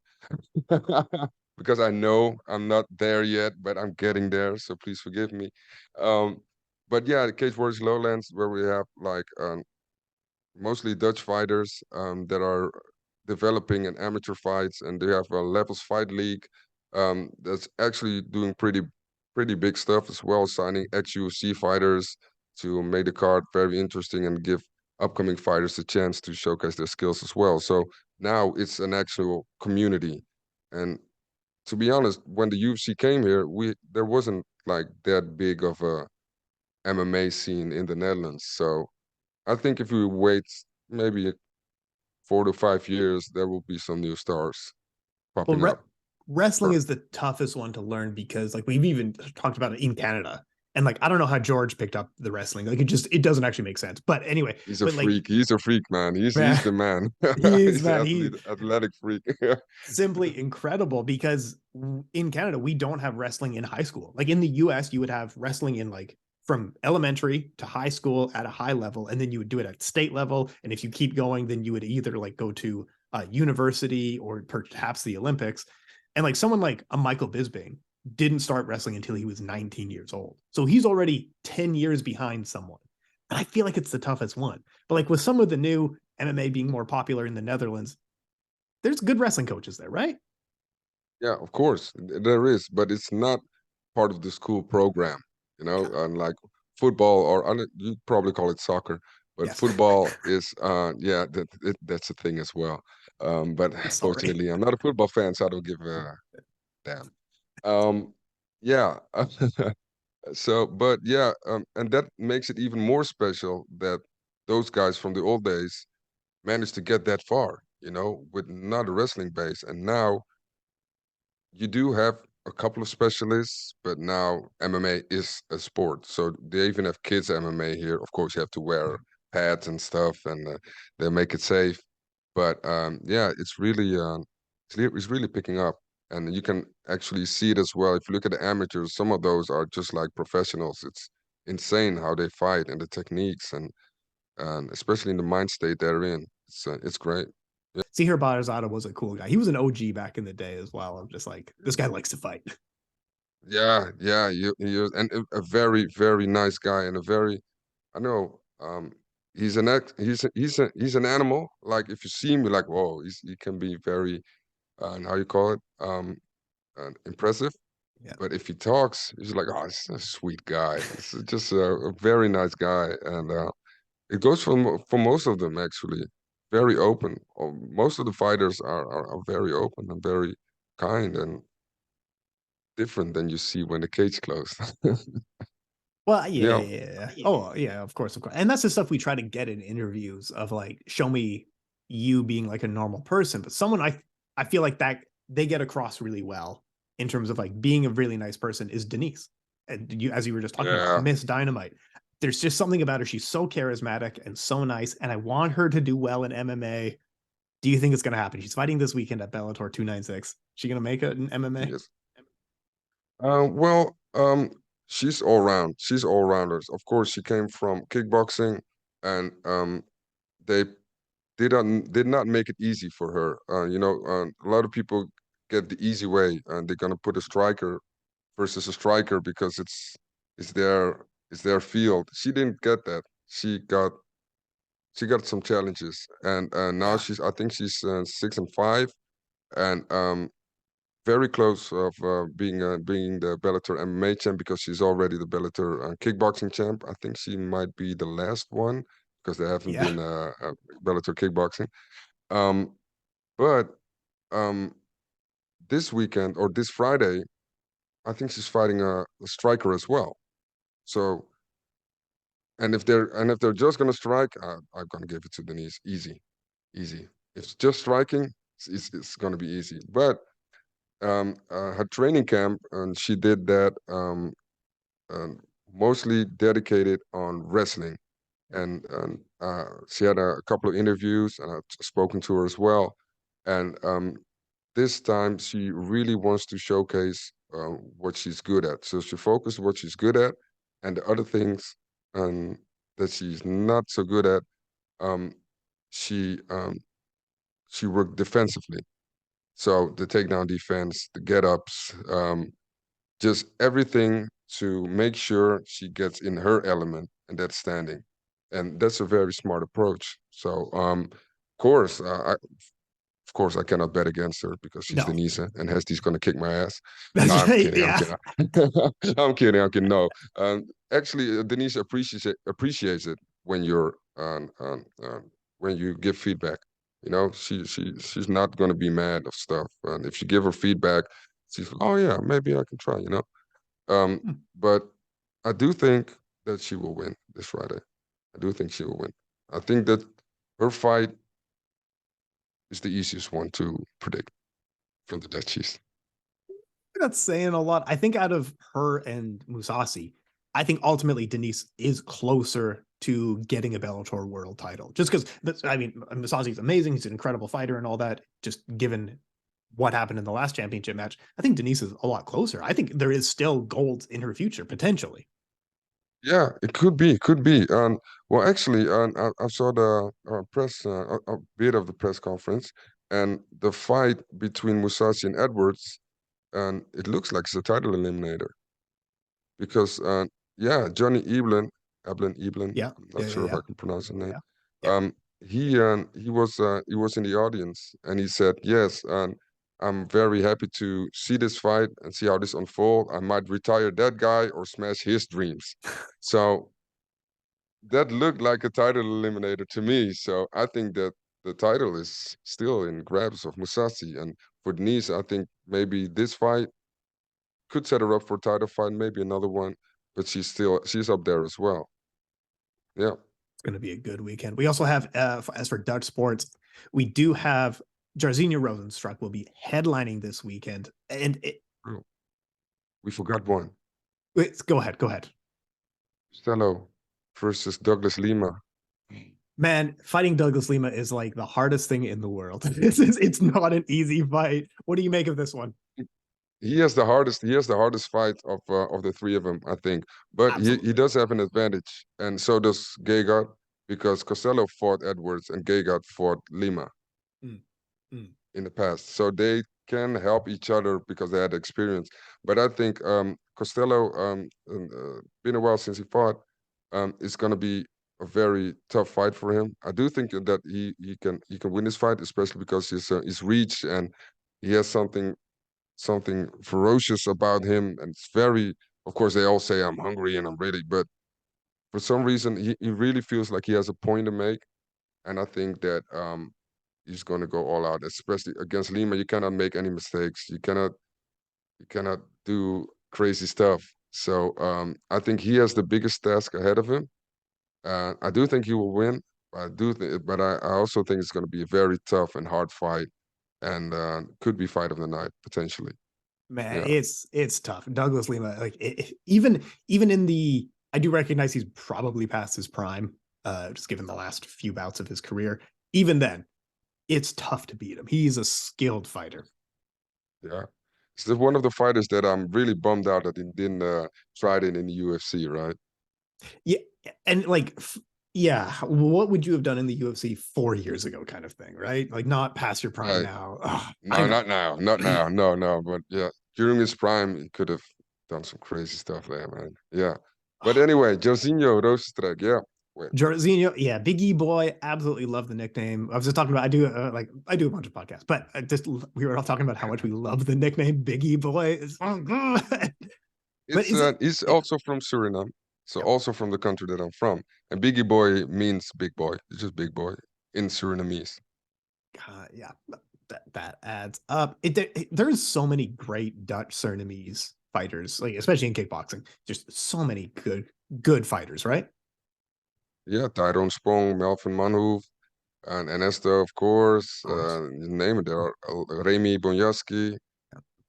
Because I know I'm not there yet, but I'm getting there. So please forgive me. Um, but yeah, the Cage Warriors Lowlands, where we have like mostly Dutch fighters that are developing in amateur fights, and they have a Levels Fight League that's actually doing pretty big stuff as well, signing ex-UFC fighters to make the card very interesting and give upcoming fighters a chance to showcase their skills as well. So now it's an actual community. And to be honest, when the UFC came here, there wasn't like that big of a MMA scene in the Netherlands. So I think if we wait maybe 4 to 5 years, there will be some new stars Well, popping up. wrestling Sure. is the toughest one to learn because like we've even talked about it in Canada. And like I don't know how George picked up the wrestling. Like it doesn't actually make sense. But anyway, He's a but like freak. He's a freak, man. He's man, the man. he is He's an man, athlete, he athletic freak. simply incredible because in Canada we don't have wrestling in high school. Like in the US you would have wrestling in like from elementary to high school at a high level, and then you would do it at state level, and if you keep going then you would either like go to university or perhaps the Olympics. And like someone like a Michael Bisping didn't start wrestling until he was 19 years old, so he's already 10 years behind someone. And I feel like it's the toughest one. But like with some of the new MMA being more popular in the Netherlands, there's good wrestling coaches there, right? Yeah, of course there is, but it's not part of the school program. Yeah. Unlike football, or you probably call it soccer, but Yes. football is yeah, that's a thing as well. But Sorry. fortunately, I'm not a football fan, so I don't give a damn. Um, yeah. So, but yeah, and that makes it even more special that those guys from the old days managed to get that far, with not a wrestling base. And now you do have a couple of specialists, but now MMA is a sport. So they even have kids MMA here. Of course, you have to wear pads and stuff, and they make it safe. But yeah, it's really picking up, and you can actually see it as well. If you look at the amateurs, some of those are just like professionals. It's insane how they fight and the techniques, and especially in the mind state they're in. It's great. Sihir Barazada was a cool guy. He was an OG back in the day as well. I'm just like, this guy likes to fight. Yeah, he is, and a very, very nice guy, and a very, I know, he's an animal. Like if you see him, you're like, whoa, he can be very, how you call it, impressive. Yeah. But if he talks, he's like, oh, he's a sweet guy. It's just a very nice guy, and it goes for most of them actually, very open. Most of the fighters are very open and very kind and different than you see when the cage closed. Well, yeah, Yeah. yeah, yeah. Oh, yeah, of course, of course. And that's the stuff we try to get in interviews of like, show me you being like a normal person. But someone I feel like that they get across really well in terms of like being a really nice person is Denise. And you, as you were just talking about, Yeah. Miss Dynamite. There's just something about her. She's so charismatic and so nice. And I want her to do well in MMA. Do you think it's gonna happen? She's fighting this weekend at Bellator 296. She gonna make it in MMA? Yes. Well, she's all round. She's all rounders. Of course, she came from kickboxing, and they did not make it easy for her. A lot of people get the easy way, and they're gonna put a striker versus a striker because it's their field. She didn't get that. She got she got some challenges, and now I think she's 6-5, and very close of being the Bellator MMA champ, because she's already the Bellator kickboxing champ. I think she might be the last one, because there haven't Yeah. been Bellator kickboxing. But this weekend or this Friday, I think she's fighting a striker as well. So, and if they're just gonna strike, I'm gonna give it to Denise. Easy. If it's just striking, it's gonna be easy. But her training camp, and she did that mostly dedicated on wrestling, and she had a couple of interviews, and I've spoken to her as well. And this time, she really wants to showcase what she's good at. So she focused on what she's good at, and the other things that she's not so good at, um, she she worked defensively. So the takedown defense, the get-ups, just everything to make sure she gets in her element, and that's standing. And that's a very smart approach. So, course, of course, I cannot bet against her, because she's No. Denise, and Hesty's gonna kick my ass. That's No, I'm right. kidding. I'm Yeah. kidding. I'm kidding. I'm kidding. No, actually, Denise appreciates it when you're when you give feedback. You know, she's not gonna be mad of stuff, and if you give her feedback, she's like, oh yeah, maybe I can try. You know, Hmm. but I do think that she will win this Friday. I do think she will win. I think that her fight is the easiest one to predict from the Dutchies. That's saying a lot. I think out of her and Mousasi, I think ultimately Denise is closer to getting a Bellator world title. Just because, I mean, Mousasi is amazing. He's an incredible fighter and all that. Just given what happened in the last championship match, I think Denise is a lot closer. I think there is still gold in her future, potentially. Yeah, it could be, could be. Well, actually, I saw the press, a bit of the press conference, and the fight between Mousasi and Edwards, and it looks like it's a title eliminator, because, yeah, Johnny Eblen, Yeah. I'm Yeah. not Yeah. sure if Yeah. I can pronounce the name. Yeah. Yeah. Um, he was in the audience, and he said, yes, and I'm very happy to see this fight and see how this unfold. I might retire that guy or smash his dreams. So that looked like a title eliminator to me. So I think that the title is still in grabs of Mousasi. And for Denise, I think maybe this fight could set her up for a title fight, maybe another one, but she's up there as well. Yeah. It's going to be a good weekend. We also have, as for Dutch sports, we do have Jairzinho Rozenstruik will be headlining this weekend. And Oh, we forgot one. go ahead. Go ahead. Costello versus Douglas Lima. Man, fighting Douglas Lima is like the hardest thing in the world. It's not an easy fight. What do you make of this one? He has the hardest fight of the three of them, I think. But he Absolutely. does have an advantage, and so does Gegard, because Costello fought Edwards and Gegard fought Lima Mm, mm. in the past. So they can help each other because they had experience. But I think Costello, been a while since he fought, it's gonna be a very tough fight for him. I do think that he can win this fight, especially because his reach, and he has something ferocious about him, and it's very. Of course, they all say I'm hungry and I'm ready, but for some reason, he really feels like he has a point to make, and I think that he's going to go all out, especially against Lima. You cannot make any mistakes. You cannot do crazy stuff. So I think he has the biggest task ahead of him. I do think he will win. But I also think it's going to be a very tough and hard fight, and could be fight of the night potentially. Man, Yeah. it's tough. Douglas Lima, like even in the, I do recognize he's probably past his prime, just given the last few bouts of his career. Even then, it's tough to beat him. He's a skilled fighter. Yeah. It's one of the fighters that I'm really bummed out that he didn't try it in the UFC, right? Yeah, and like, yeah, what would you have done in the UFC 4 years ago, kind of thing, right? Like, not past your prime Right. now. Ugh, I No, know. not now. Not now. No, no. But yeah, during his prime, he could have done some crazy stuff there, man. Yeah. But anyway, Jairzinho Rozenstruik, yeah. Jairzinho, yeah, Big E boy, absolutely love the nickname. I was just talking about I do a bunch of podcasts, but we were all talking about how much we love the nickname Big E boy. It's so good. But It's is it? he's Yeah, also from Suriname, so yeah, also from the country that I'm from. And Biggie Boy means big boy. It's just big boy in Surinamese. yeah. That adds up. There's so many great Dutch Surinamese fighters, like especially in kickboxing. Just so many good fighters, right? Yeah, Tyrone Spong, Melvin Manhoef, and Ernesto, of course. Of course. You name it. There are Remy Bonjaski,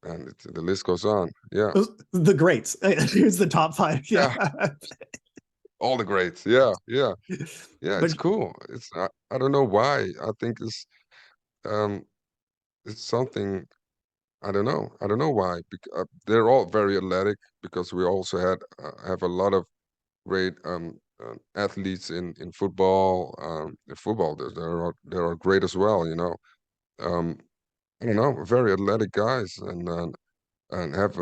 and the list goes on. Yeah, The greats. Here's the top five. Yeah. yeah, all the greats. Yeah, yeah, yeah. It's But cool. I don't know why. I think um it's something. I don't know. I don't know why. They're all very athletic because we also have a lot of great athletes in football. In football, there are great as well. Um, I don't know, very athletic guys, and have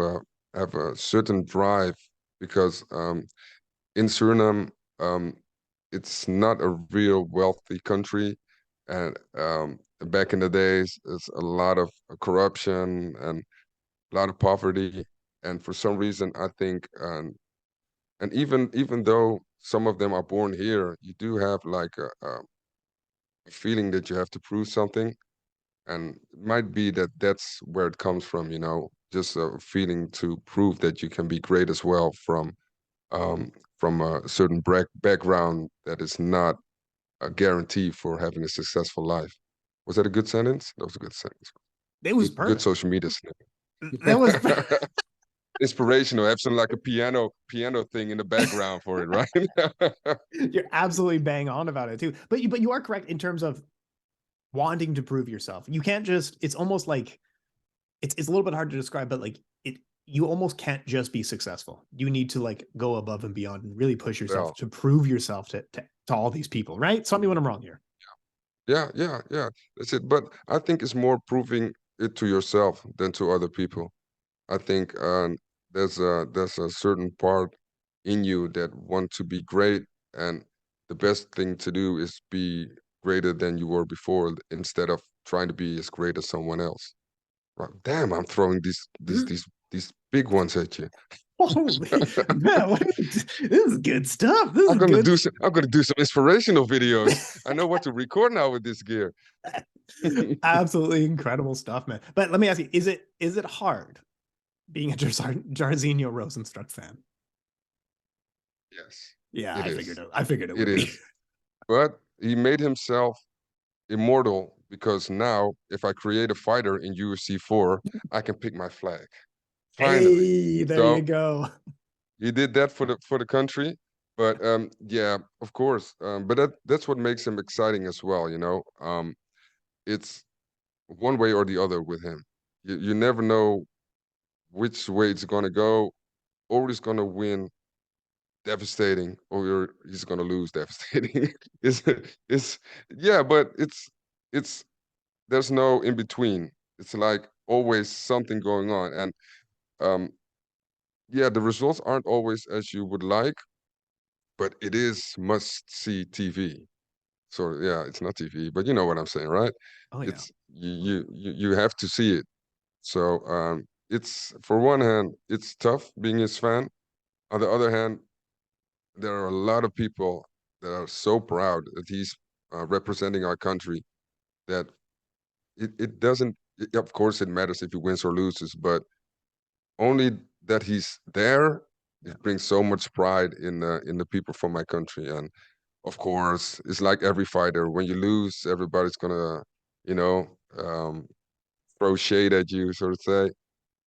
a certain drive because in Suriname, um, it's not a real wealthy country, and back in the days, it's a lot of corruption and a lot of poverty, and for some reason, I think, and even though some of them are born here, you do have like a feeling that you have to prove something, and it might be that that's where it comes from, just a feeling to prove that you can be great as well um, from a certain background that is not a guarantee for having a successful life. Was that a good sentence? That was a good sentence. it was Good perfect. social media That was snippet. Inspirational. Have some like a piano thing in the background for it, right? you're absolutely bang on about it too. But you are correct in terms of wanting to prove yourself. You can't just. It's almost like it's a little bit hard to describe, but like it. You almost can't just be successful. You need to like go above and beyond and really push yourself Well, to prove yourself to all these people, right? Stop me when I'm wrong here. yeah. That's it. But I think it's more proving it to yourself than to other people. I think there's a certain part in you that want to be great, and the best thing to do is be greater than you were before instead of trying to be as great as someone else. Right? Damn, I'm throwing these big ones at you. Holy man, this is good stuff. This I'm is gonna good. do some. I'm gonna do some inspirational videos. I know what to record now with this gear. Absolutely incredible stuff, man. But let me ask you: is it hard being a Jairzinho Rozenstruik fan? Yes, Yeah, it I is. figured it. I figured it It would be. is. But he made himself immortal because now, if I create a fighter in UFC 4, I can pick my flag. Finally. Hey, there you So go. he did that for the country. But yeah, of course. But that's what makes him exciting as well. It's one way or the other with him. You never know which way it's gonna go, or he's gonna win devastating, or he's gonna lose devastating. it's it's yeah, but it's there's no in between. It's like always something going on, and um, yeah, the results aren't always as you would like, but it is must see TV. So yeah, it's not TV, but you know what I'm saying, right? Oh yeah. It's you have to see it. So it's for one hand, it's tough being his fan. On the other hand, there are a lot of people that are so proud that he's representing our country that it doesn't. Of course, it matters if he wins or loses, but only that he's there, Yeah. it brings so much pride in the people from my country. And of course, it's like every fighter. When you lose, everybody's gonna, you know, um, throw shade at you, so to say.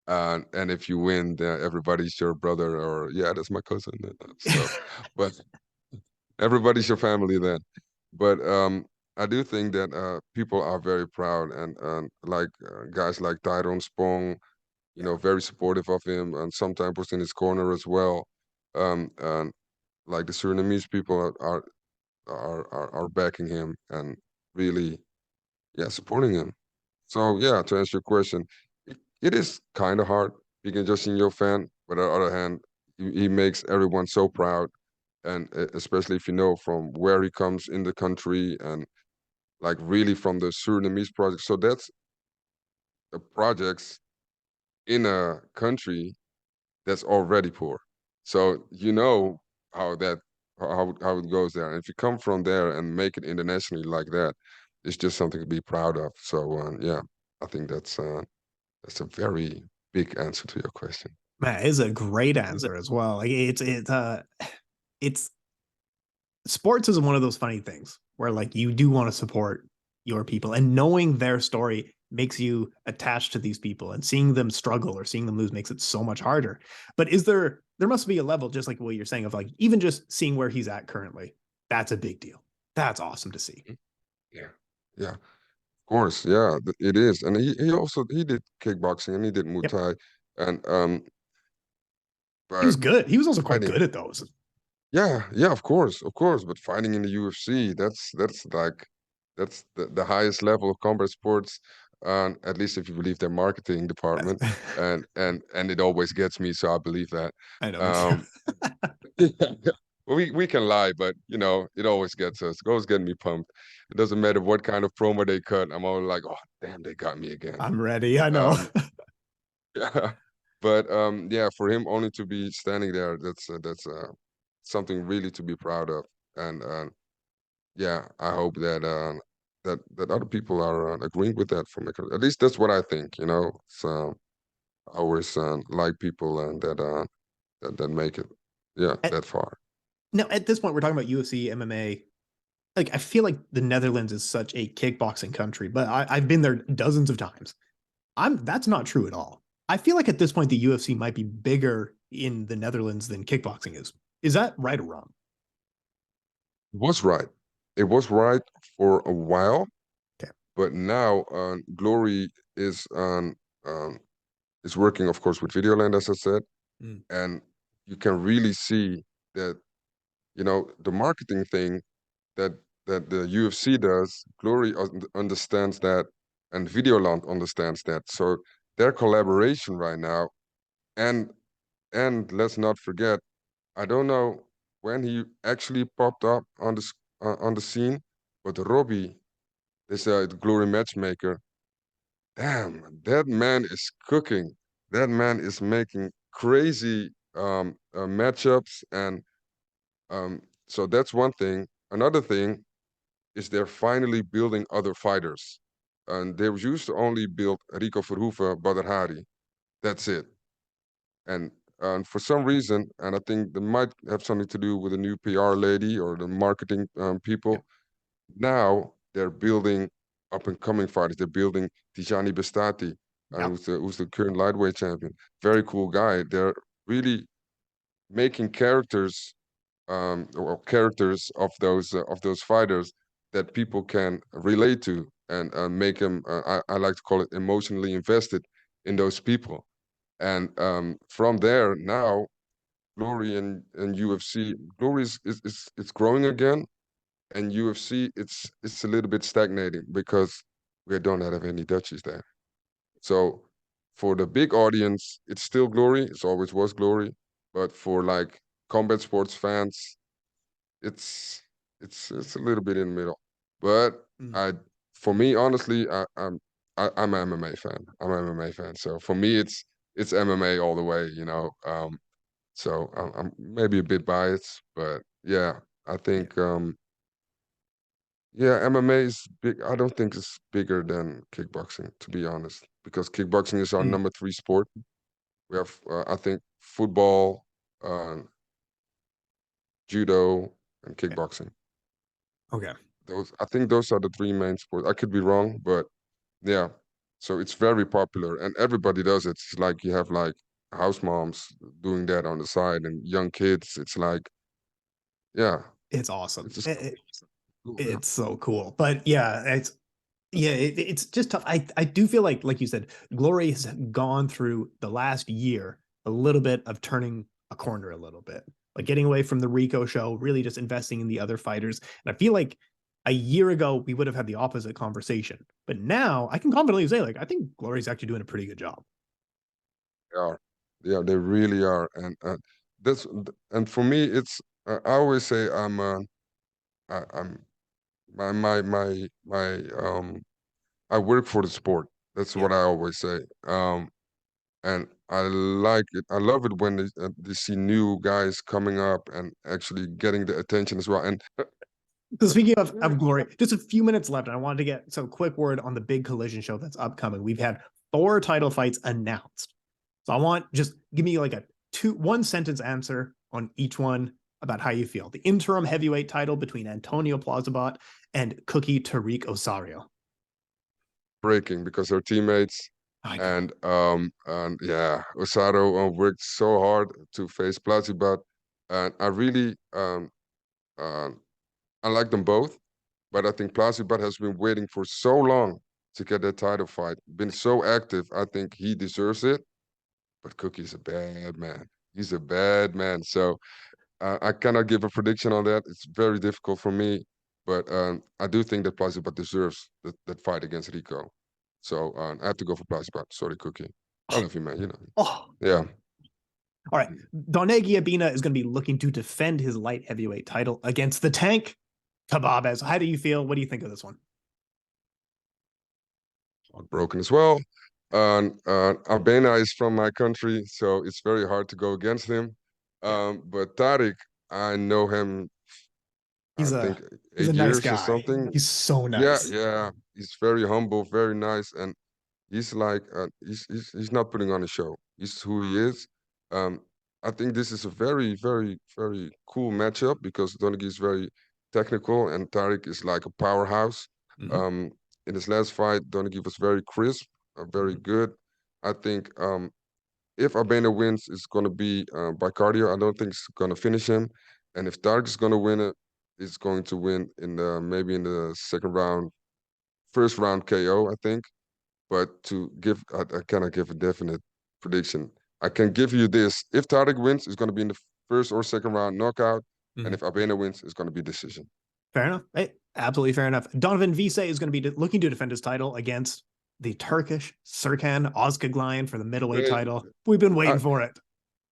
And if you win, then everybody's your brother, or yeah, that's my cousin. So, but everybody's your family then. But I do think that people are very proud, and like guys like Tyrone Spong, Yeah. very supportive of him, and sometimes was in his corner as well. And like the Surinamese people are backing him and really, yeah, supporting him. So yeah, to answer your question, it is kind of hard being a Jairzinho fan, but on the other hand, he makes everyone so proud, and especially if you know from where he comes in the country and like really from the Surinamese project. So that's projects in a country that's already poor. So you know how that how it goes there. And if you come from there and make it internationally like that, it's just something to be proud of. So yeah, I think that's a very big answer to your question. Man, it's a great answer as well. Like it's sports is one of those funny things where like you do want to support your people, and knowing their story makes you attached to these people, and seeing them struggle or seeing them lose makes it so much harder. But there must be a level, just like what you're saying, of like even just seeing where he's at currently, that's a big deal. That's awesome to see. Yeah, yeah, of course, yeah, it is. And he also he did kickboxing and he did Muay Yep. Thai, and He was but good. He was also quite fighting, good at those. yeah, yeah, of course. But fighting in the UFC, that's like that's the highest level of combat sports, at least if you believe their marketing department, and it always gets me, so I believe that. I know, me too. Um, well, we can lie, but you know, it always gets us. It always getting me pumped. It doesn't matter what kind of promo they cut. I'm always like, oh damn, they got me again. I'm ready. I know. Um, yeah, but yeah, for him only to be standing there, that's something really to be proud of. And yeah, I hope that that other people are agreeing with that. From at least that's what I think. You know, so I always like people and that make it, yeah, At, that far. now, at this point, we're talking about UFC, MMA. Like, I feel like the Netherlands is such a kickboxing country, but I've been there dozens of times. That's not true at all. I feel like at this point the UFC might be bigger in the Netherlands than kickboxing is. Is that right or wrong? It was right. It was right for a while, Okay. but now Glory um, is working, of course, with Videoland, as I said, Mm. and you can really see that you know the marketing thing that the UFC does. Glory understands that, and Videoland understands that. So their collaboration right now, and let's not forget, I don't know when he actually popped up on on the scene, but Robbie is a Glory matchmaker. Damn, that man is cooking. That man is making crazy matchups, and so that's one thing. Another thing is they're finally building other fighters, and they used to only build Rico Verhoeven, Badr Hari. That's it. And for some reason, and I think that might have something to do with the new PR lady or the marketing Yep. people. Now they're building up and coming fighters. They're building Tijani Bestati, Yep. who's the current lightweight champion. Very cool guy. They're really making characters or characters of those fighters that people can relate to and make them. I like to call it emotionally invested in those people. And from there now, Glory and UFC, Glory is it's growing again, and UFC it's a little bit stagnating because we don't have any Dutchies there. So for the big audience, it's still Glory. It's always was Glory, but for like combat sports fans, it's it's a little bit in the middle. But Mm. I, for me, honestly, I'm an MMA fan. I'm an MMA fan. So for me, it's MMA all the way. You know. So I'm maybe a bit biased, but yeah, I Yeah. think yeah, MMA is big. I don't think it's bigger than kickboxing, to be honest, because kickboxing is our Mm. number three sport. We have, I think, football, uh, judo, and Okay. kickboxing. Okay. Those, I think, those are the three main sports. I could be wrong, but yeah. So it's very popular, and everybody does it. It's like you have like house moms doing that on the side, and young kids. It's like, yeah, It's awesome. it's just cool, yeah. It's so cool. But yeah, it's just tough. I do feel like you said, Glory has gone through the last year a little bit of turning a corner a little bit, like getting away from the Rico show, really just investing in the other fighters. And I feel like a year ago we would have had the opposite conversation, but now I can confidently say, like, I think Glory's actually doing a pretty good job. They are, yeah, they really are, and that's and for me, it's I always say I'm my I work for the sport. That's Yeah. what I always say. And I like it. I love it when they see new guys coming up and actually getting the attention as well. And So speaking of glory, just a few minutes left, and I wanted to get some quick word on the big collision show that's upcoming. We've had 4 title fights announced. So I want just give me like a 1 sentence answer on each one about how you feel. The interim heavyweight title between Antonio Plazabot and Cookie Tariq Osario. breaking because they're teammates. I know. And yeah, Osato worked so hard to face Plazibat, and I really uh, I like them both, but I think Plazibat has been waiting for so long to get that title fight, been so active. I think he deserves it, but Cookie's a bad man. He's a bad man. So I cannot give a prediction on that. It's very difficult for me, but I do think that Plazibat deserves that fight against Rico. So I have to go for Plazibat. Sorry, Cookie. I love you, man. You know. Oh, Yeah. all right. Donegi Abina is going to be looking to defend his light heavyweight title against the tank, Kababez. How do you feel? What do you think of this one? Broken as well. Albena is from my country, so it's very hard to go against him. But Tariq, I know him, I He's think a 8 nice years or guy. something. He's so Yeah, nice. yeah. He's very humble, very nice, and he's like he's not putting on a show. He's who he is. Um, I think this is a very, very, very cool matchup because Donaghy is very technical and Tariq is like a powerhouse. Mhm. Um, in his last fight, Donaghy was very crisp, very good. I think if Albena wins, it's going to be by cardio. I don't think it's going to finish him. And if Tariq is going to win it, it's going to win in maybe in the second round, first round KO, I think. But I cannot give a definite prediction. I can give you this: if Tariq wins, it's going to be in the first or second round knockout, and Mhm. if Albena wins, it's going to be decision. Fair enough. Hey, absolutely fair enough. Donovan Vise is going to be looking to defend his title against the Turkish Serkan Ozcaglayan for the middleweight Hey, title. We've been I, waiting for it.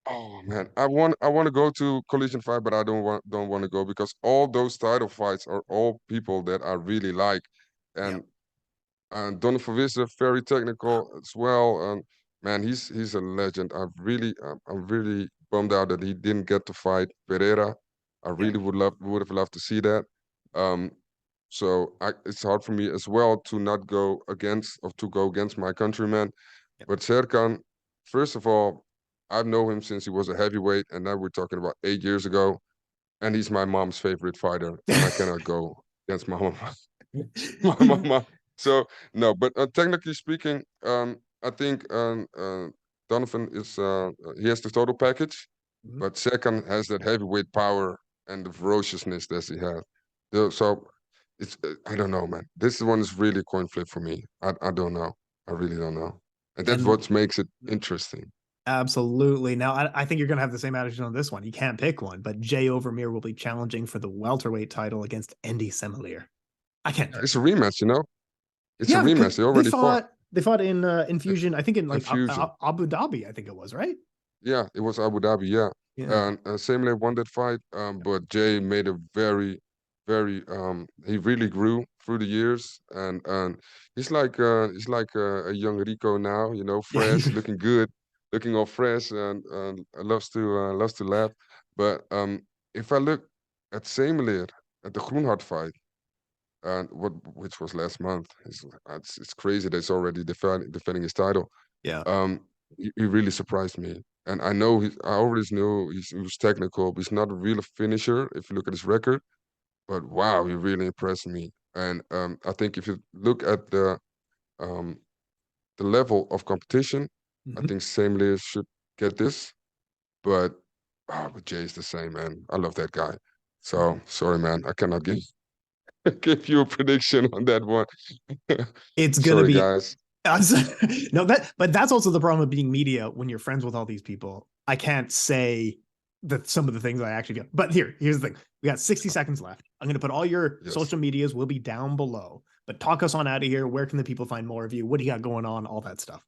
oh man, I want to go to collision fight, but I don't want to go because all those title fights are all people that I really like, Yeah. and Donovan Visse very technical as well. And man, he's a legend. I'm really bummed out that he didn't get to fight Pereira. I Yeah. really would have loved to see that. Um, it's hard for me as well to not go against or to go against my countryman. Yeah. But Serkan, first of all, I've known him since he was a heavyweight, and now we're talking about 8 years ago. And he's my mom's favorite fighter, and I cannot go against my mom. my mama. So no, but technically speaking, I think Donovan is he has the total package, Mhm. but Serkan has that heavyweight power and the ferociousness that he has. So it's I don't know, man. This one is really a coin flip for me. I don't know. I really don't know, and that's And what makes it interesting. absolutely. Now, I think you're going to have the same attitude on this one. You can't pick one, but Jay Overmere will be challenging for the welterweight title against Andy Semelier. I can't. It's a rematch, you know. It's a Yeah, because rematch. They already fought they fought in Fusion. I think in in like Fusion. Abu Dhabi. I think it was right. Yeah, it was Abu Dhabi. Yeah, Yeah. and Semele won that fight, but Jay made a very he really grew through the years, and he's like a young Rico now, you know, Yeah. fresh, looking good, looking all fresh, and loves to laugh. But if I look at Semele at the Groenhart fight, and which was last month, it's crazy that he's already defending his title. Yeah. Um, he really surprised me. And I know I always knew he was technical, but he's not a real finisher if you look at his record. But wow, he really impressed me. And I think if you look at um, the level of competition, I Mhm. think same layers should get this. But but Jay's the same, man. I love that guy. So sorry, man, I cannot give give you a prediction on that one. It's gonna Sorry, be guys. no but that's also the problem with being media when you're friends with all these people. I can't say that some of the things I actually feel. But here's the thing. We got 60 seconds left. I'm gonna put all your Yes. social medias will be down below. But talk us on out of here. Where can the people find more of you? What do you got going on? All that stuff.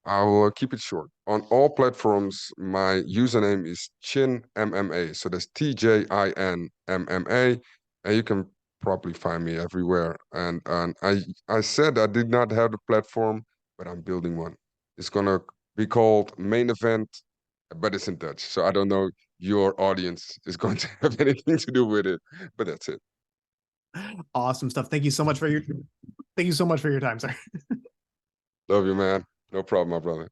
I will keep it short. On all platforms, my username is Tjin MMA. So that's TJIN MMA, and you can probably find me everywhere. And I said I did not have the platform, but I'm building one. It's gonna be called Main Event, but it's in Dutch. So I don't know your audience is going to have anything to do with it, but that's it. Awesome stuff. Thank you so much for your time, sir. Love you, man. No problem, my brother.